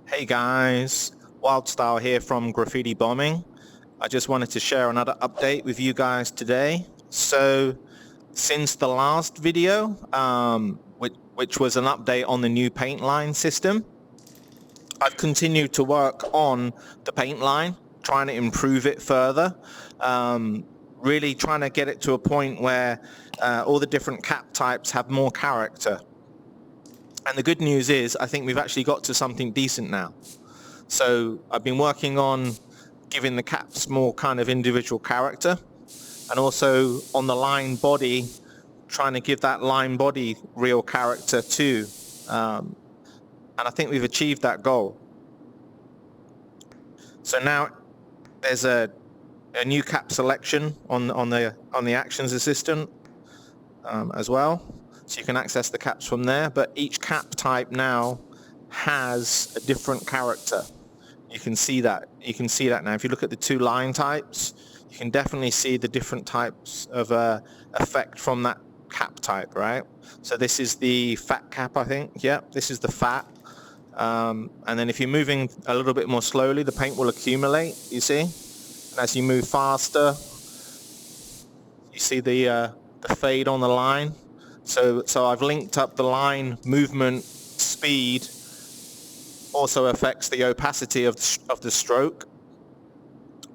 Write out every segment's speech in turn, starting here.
Hey guys, Wildstyle here from Graffiti Bombing. I just wanted to share another update with you guys today. So, since the last video, which was an update on the new paint line system, I've continued to work on the paint line, trying to improve it further. Really trying to get it to a point where all the different cap types have more character. And the good news is, I think we've actually got to something decent now. So I've been working on giving the caps more kind of individual character, and also on the line body, trying to give that line body real character too. And I think we've achieved that goal. So now there's a new cap selection on the actions assistant as well. So you can access the caps from there, but each cap type now has a different character. You can see that. You can see that now. If you look at the two line types, you can definitely see the different types of effect from that cap type, right? So this is the fat cap, I think. Yep, this is the fat. And then if you're moving a little bit more slowly, the paint will accumulate, you see? And as you move faster, you see the fade on the line. So I've linked up the line movement speed, also affects the opacity of the stroke,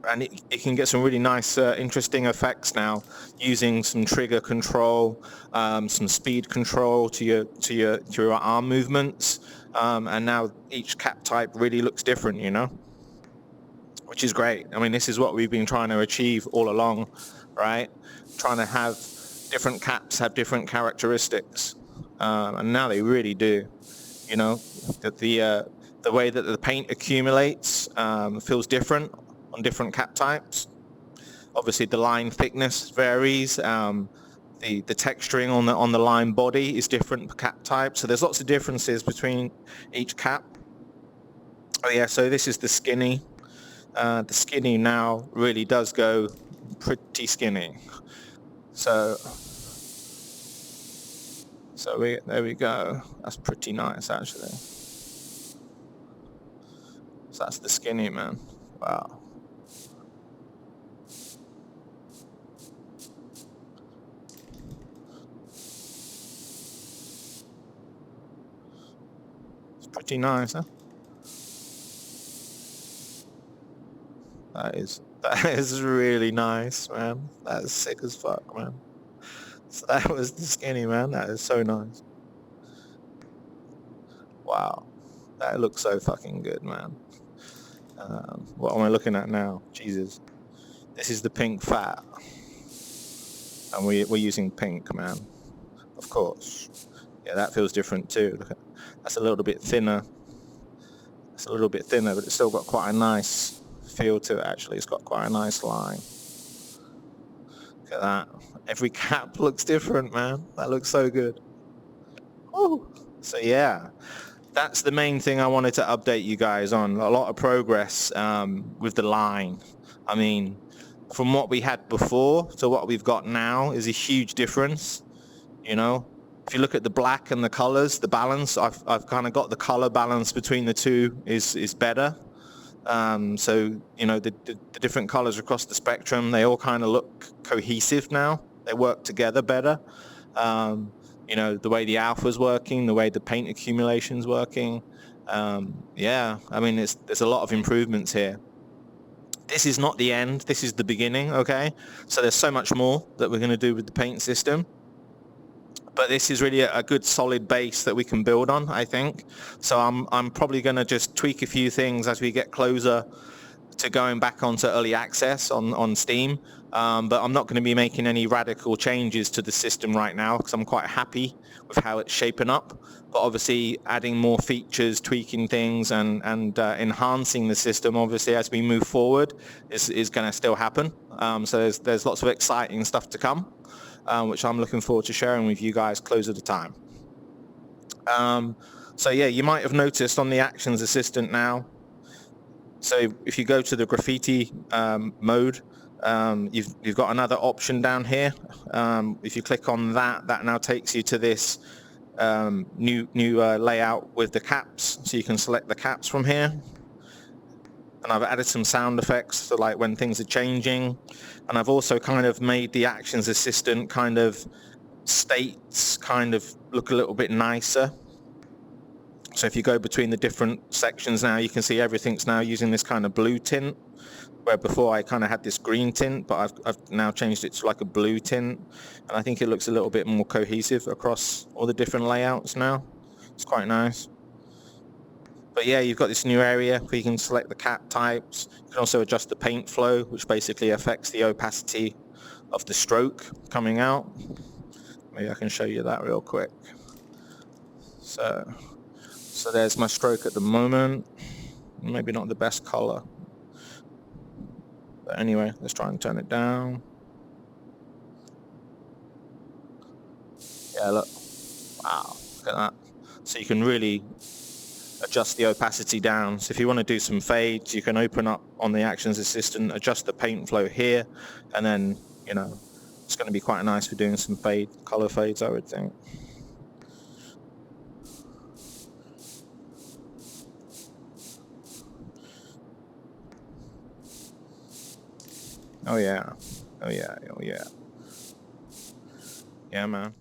and it can get some really nice interesting effects now using some trigger control, some speed control to your arm movements, and now each cap type really looks different, you know, which is great. I mean, this is what we've been trying to achieve all along, right? Trying to have different caps have different characteristics, and now they really do. You know, that the way that the paint accumulates feels different on different cap types. Obviously, the line thickness varies. The texturing on the line body is different per cap type. So there's lots of differences between each cap. Oh yeah, so this is the skinny. The skinny now really does go pretty skinny. So there we go. That's pretty nice, actually. So that's the skinny, man. Wow. It's pretty nice, huh? That is really nice, man. That is sick as fuck, man. So that was the skinny, man. That is so nice. Wow. That looks so fucking good, man. What am I looking at now? Jesus. This is the pink fat. And we're using pink, man. Of course. Yeah, that feels different too. Look at, that's a little bit thinner. It's a little bit thinner, but it's still got quite a nice feel to it, actually. It's got quite a nice line. Look at that. Every cap looks different, man. That looks so good. Oh. So yeah. That's the main thing I wanted to update you guys on. A lot of progress with the line. I mean, from what we had before to what we've got now is a huge difference. You know, if you look at the black and the colors, the balance, I've kind of got the color balance between the two is better. So, you know, the different colors across the spectrum, they all kind of look cohesive now. They work together better. You know, the way the alpha's working, the way the paint accumulation's working. Yeah, I mean, there's a lot of improvements here. This is not the end. This is the beginning, okay? So there's so much more that we're going to do with the paint system. But this is really a good solid base that we can build on, I think. So I'm probably going to just tweak a few things as we get closer to going back onto early access on Steam. But I'm not going to be making any radical changes to the system right now because I'm quite happy with how it's shaping up. But obviously adding more features, tweaking things and enhancing the system, obviously, as we move forward is going to still happen. So there's lots of exciting stuff to come, which I'm looking forward to sharing with you guys closer to time. So yeah, you might have noticed on the Actions Assistant now, so if you go to the graffiti mode, you've got another option down here. If you click on that now takes you to this new layout with the caps, so you can select the caps from here. And I've added some sound effects for like when things are changing, and I've also kind of made the actions assistant kind of states kind of look a little bit nicer. So if you go between the different sections now, you can see everything's now using this kind of blue tint, where before I kind of had this green tint, but I've now changed it to like a blue tint, and I think it looks a little bit more cohesive across all the different layouts now. It's quite nice. But yeah, you've got this new area where you can select the cap types. You can also adjust the paint flow, which basically affects the opacity of the stroke coming out. Maybe I can show you that real quick. So there's my stroke at the moment. Maybe not the best color. But anyway, let's try and turn it down. Yeah, look. Wow, look at that. So you can really adjust the opacity down. So if you want to do some fades, you can open up on the actions assistant, adjust the paint flow here, and then, you know, it's going to be quite nice for doing some color fades, I would think. Oh yeah. Oh yeah. Oh yeah. Yeah, man.